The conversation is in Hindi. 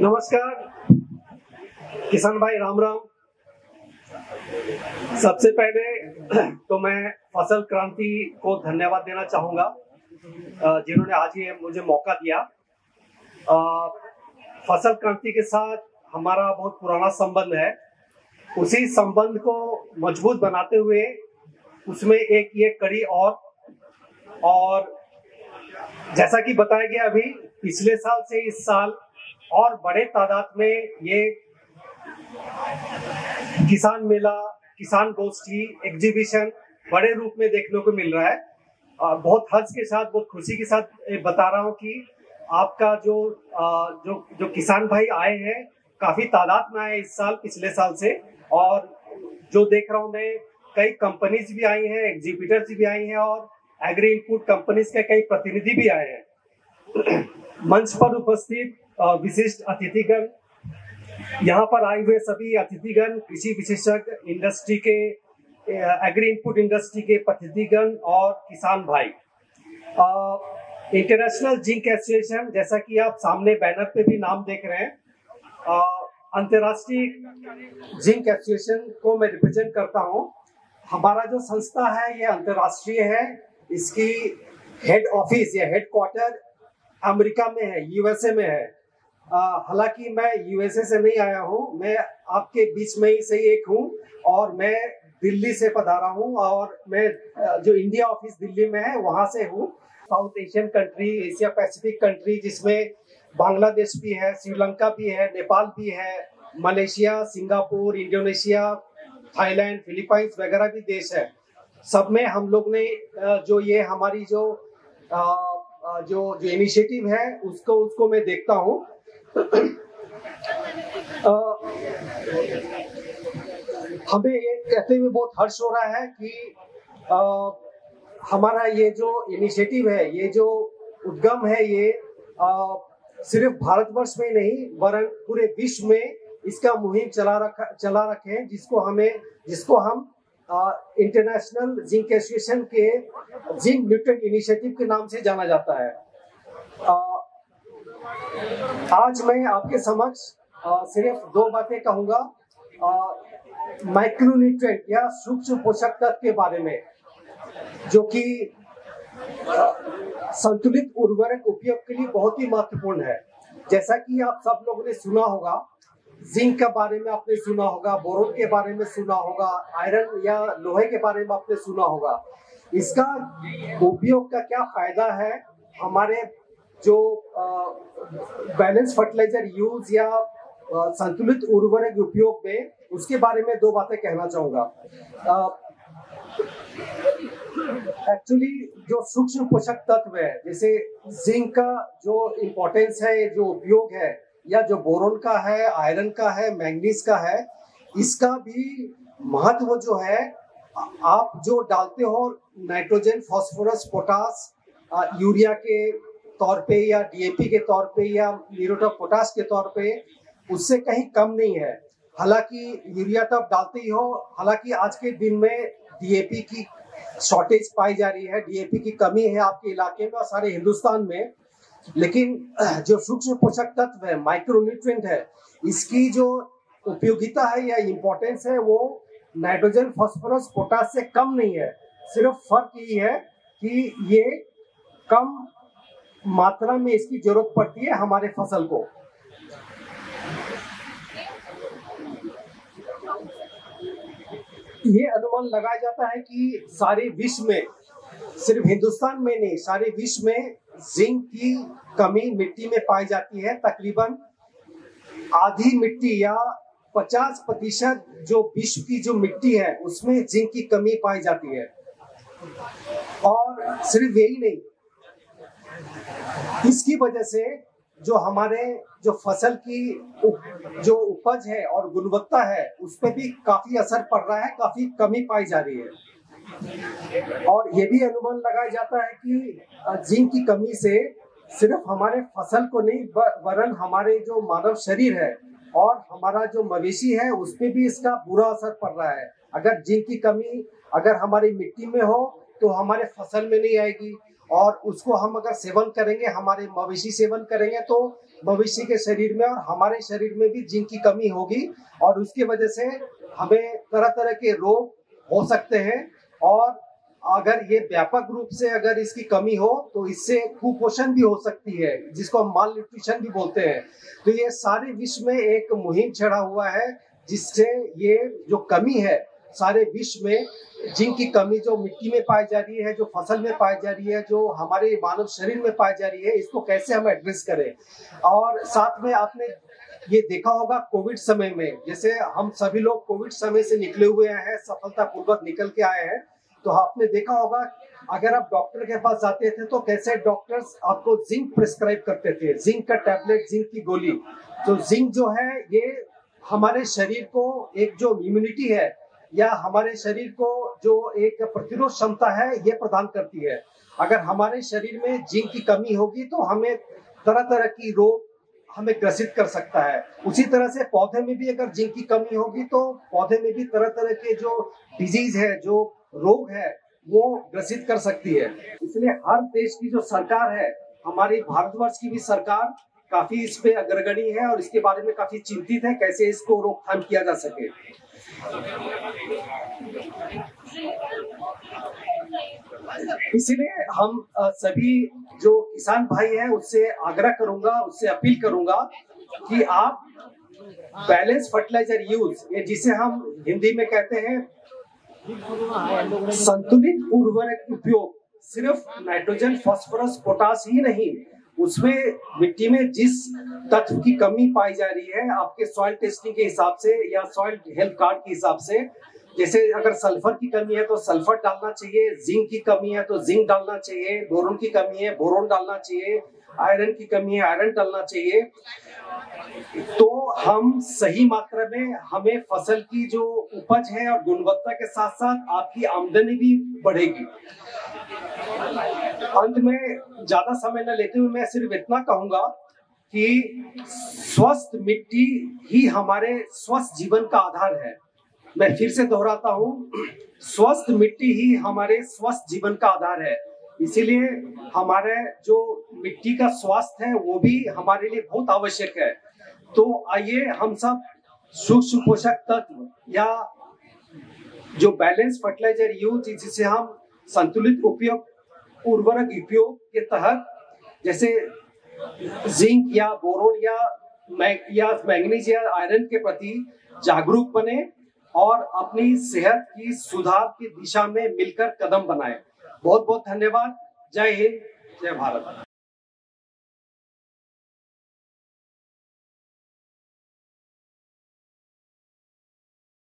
नमस्कार किसान भाई, राम राम। सबसे पहले तो मैं फसल क्रांति को धन्यवाद देना चाहूंगा जिन्होंने आज ये मुझे मौका दिया। फसल क्रांति के साथ हमारा बहुत पुराना संबंध है। उसी संबंध को मजबूत बनाते हुए उसमें एक ये कड़ी और जैसा कि बताया गया अभी, पिछले साल से इस साल और बड़े तादाद में ये किसान मेला, किसान गोष्ठी, एग्जीबिशन बड़े रूप में देखने को मिल रहा है। बहुत हर्ष के साथ, बहुत खुशी के साथ बता रहा हूँ कि आपका जो किसान भाई आए हैं, काफी तादाद में आए इस साल पिछले साल से। और जो देख रहा हूँ मैं, कई कंपनीज भी आई हैं, एग्जीबिटर्स भी आई हैं और एग्री इनपुट कंपनीज के कई प्रतिनिधि भी आए हैं। मंच पर उपस्थित विशिष्ट अतिथिगण, यहाँ पर आए हुए सभी अतिथिगण, कृषि विशेषज्ञ, इंडस्ट्री के, एग्री इनपुट इंडस्ट्री के प्रतिनिधिगण और किसान भाई। इंटरनेशनल जिंक एसोसिएशन, जैसा कि आप सामने बैनर पे भी नाम देख रहे हैं, अंतर्राष्ट्रीय जिंक एसोसिएशन को मैं रिप्रेजेंट करता हूँ। हमारा जो संस्था है ये अंतर्राष्ट्रीय है। इसकी हेड ऑफिस या हेड क्वार्टर अमेरिका में है, यूएसए में है। हालांकि मैं यूएसए से नहीं आया हूँ, मैं आपके बीच में ही से एक हूँ और मैं दिल्ली से पधारा हूँ और मैं जो इंडिया ऑफिस दिल्ली में है वहां से हूँ। South Asian country, Asia Pacific country, जिसमें बांग्लादेश भी है, श्रीलंका भी है, नेपाल भी है, Malaysia, Singapore, Indonesia, Thailand, Philippines वगैरह भी देश है। सब में हम लोग ने जो ये हमारी जो इनिशिएटिव है उसको मैं देखता हूँ। हमें ये कहते हुए बहुत हर्ष हो रहा है कि हमारा ये जो इनिशिएटिव है, ये जो उद्यम है, ये सिर्फ भारतवर्ष में नहीं वरन पूरे विश्व में इसका मुहिम चला रखे हैं, जिसको हम इंटरनेशनल जिंक एसोसिएशन के जिंक न्यूट्रिएंट इनिशिएटिव के नाम से जाना जाता है। आज मैं आपके समक्ष सिर्फ दो बातें कहूंगा माइक्रोन्यूट्रिएंट या सूक्ष्म पोषक तत्व के बारे में, जो कि संतुलित उर्वरक उपयोग के लिए बहुत ही महत्वपूर्ण है। जैसा कि आप सब लोगों ने सुना होगा, जिंक के बारे में आपने सुना होगा, बोरोन के बारे में सुना होगा, आयरन या लोहे के बारे में आपने सुना होगा। इसका उपयोग का क्या फायदा है हमारे जो बैलेंस फर्टिलाइजर यूज या संतुलित उर्वरक उपयोग में, उसके बारे में दो बातें कहना चाहूंगा। एक्चुअली जो सूक्ष्म पोषक तत्व है, जैसे जिंक का जो इम्पोर्टेंस है, जो उपयोग है, या जो बोरोन का है, आयरन का है, मैंगनीज का है, इसका भी महत्व जो है, आप जो डालते हो नाइट्रोजन, फास्फोरस, पोटास, यूरिया के तौर पे या डीएपी के तौर पे या म्यूरेट ऑफ पोटाश के तौर पे, उससे कहीं कम नहीं है। हालांकि यूरिया तो आप डालते ही हो, हालांकि आज के दिन में डीएपी की शॉर्टेज पाई जा रही है, डीएपी की कमी है आपके इलाके में और सारे हिंदुस्तान में। लेकिन जो सूक्ष्म पोषक तत्व है, माइक्रोन्यूट्रिएंट है, इसकी जो उपयोगिता है या इम्पोर्टेंस है, वो नाइट्रोजन, फास्फोरस, पोटाश से कम नहीं है। सिर्फ फर्क यही है कि ये कम मात्रा में इसकी जरूरत पड़ती है हमारे फसल को। ये अनुमान लगाया जाता है कि सारे विश्व में, सिर्फ हिंदुस्तान में नहीं, सारे विश्व में जिंक की कमी मिट्टी में पाई जाती है। तकरीबन आधी मिट्टी या 50% जो विश्व की जो मिट्टी है उसमें जिंक की कमी पाई जाती है। और सिर्फ यही नहीं, इसकी वजह से जो हमारे जो फसल की जो उपज है और गुणवत्ता है, उस पर भी काफी असर पड़ रहा है, काफी कमी पाई जा रही है। और ये भी अनुमान लगाया जाता है कि जिंक की कमी से सिर्फ हमारे फसल को नहीं वरन हमारे जो मानव शरीर है और हमारा जो मवेशी है उस पर भी इसका बुरा असर पड़ रहा है। अगर जिंक की कमी अगर हमारी मिट्टी में हो तो हमारे फसल में नहीं आएगी, और उसको हम अगर सेवन करेंगे, हमारे मवेशी सेवन करेंगे, तो भविष्य के शरीर में और हमारे शरीर में भी जिंक की कमी होगी और उसकी वजह से हमें तरह तरह के रोग हो सकते हैं। और अगर ये व्यापक रूप से अगर इसकी कमी हो तो इससे कुपोषण भी हो सकती है, जिसको हम माल न्यूट्रिशन भी बोलते हैं। तो ये सारे विश्व में एक मुहिम चढ़ा हुआ है जिससे ये जो कमी है सारे विश्व में, जिंक की कमी जो मिट्टी में पाई जा रही है, जो फसल में पाई जा रही है, जो हमारे मानव शरीर में पाई जा रही है, इसको कैसे हम एड्रेस करें। और साथ में आपने ये देखा होगा कोविड समय में, जैसे हम सभी लोग कोविड समय से निकले हुए हैं, सफलतापूर्वक निकल के आए हैं, तो आपने देखा होगा अगर आप डॉक्टर के पास जाते थे तो कैसे डॉक्टर्स आपको जिंक प्रिस्क्राइब करते थे, जिंक का टैबलेट, जिंक की गोली। तो जिंक जो है ये हमारे शरीर को एक जो इम्यूनिटी है या हमारे शरीर को जो एक प्रतिरोध क्षमता है ये प्रदान करती है। अगर हमारे शरीर में जिंक की कमी होगी तो हमें तरह तरह की रोग हमें ग्रसित कर सकता है। उसी तरह से पौधे में भी अगर जिंक की कमी होगी तो पौधे में भी तरह तरह के जो डिजीज है, जो रोग है, वो ग्रसित कर सकती है। इसलिए हर देश की जो सरकार है, हमारी भारतवर्ष की भी सरकार काफी इस पे अग्रगणी है और इसके बारे में काफी चिंतित है कैसे इसको रोकथाम किया जा सके। इसीलिए हम सभी जो किसान भाई हैं उससे आग्रह करूंगा, उससे अपील करूंगा कि आप बैलेंस फर्टिलाइजर यूज, ये जिसे हम हिंदी में कहते हैं संतुलित उर्वरक उपयोग, सिर्फ नाइट्रोजन, फास्फोरस, पोटास ही नहीं, उसमें मिट्टी में जिस तत्व की कमी पाई जा रही है आपके सॉइल टेस्टिंग के हिसाब से या सॉइल हेल्थ कार्ड के हिसाब से, जैसे अगर सल्फर की कमी है तो सल्फर डालना चाहिए, जिंक की कमी है तो जिंक डालना चाहिए, बोरोन की कमी है बोरोन डालना चाहिए, आयरन की कमी है आयरन डालना चाहिए। तो हम सही मात्रा में, हमें फसल की जो उपज है और गुणवत्ता के साथ साथ आपकी आमदनी भी बढ़ेगी। अंत में ज्यादा समय न लेते हुए मैं सिर्फ इतना कहूंगा कि स्वस्थ मिट्टी ही हमारे स्वस्थ जीवन का आधार है। मैं फिर से दोहराता हूँ, स्वस्थ मिट्टी ही हमारे स्वस्थ जीवन का आधार है। इसीलिए हमारे जो मिट्टी का स्वास्थ्य है वो भी हमारे लिए बहुत आवश्यक है। तो आइए हम सब सूक्ष्म पोषक तत्व या जो बैलेंस फर्टिलाइजर यूज, जिसे हम संतुलित उपयोग, उर्वरक उपयोग के तहत, जैसे जिंक या बोरोन या मैंगनीज या आयरन के प्रति जागरूक बने और अपनी सेहत की सुधार की दिशा में मिलकर कदम बनाएं। बहुत बहुत धन्यवाद। जय हिंद, जय भारत।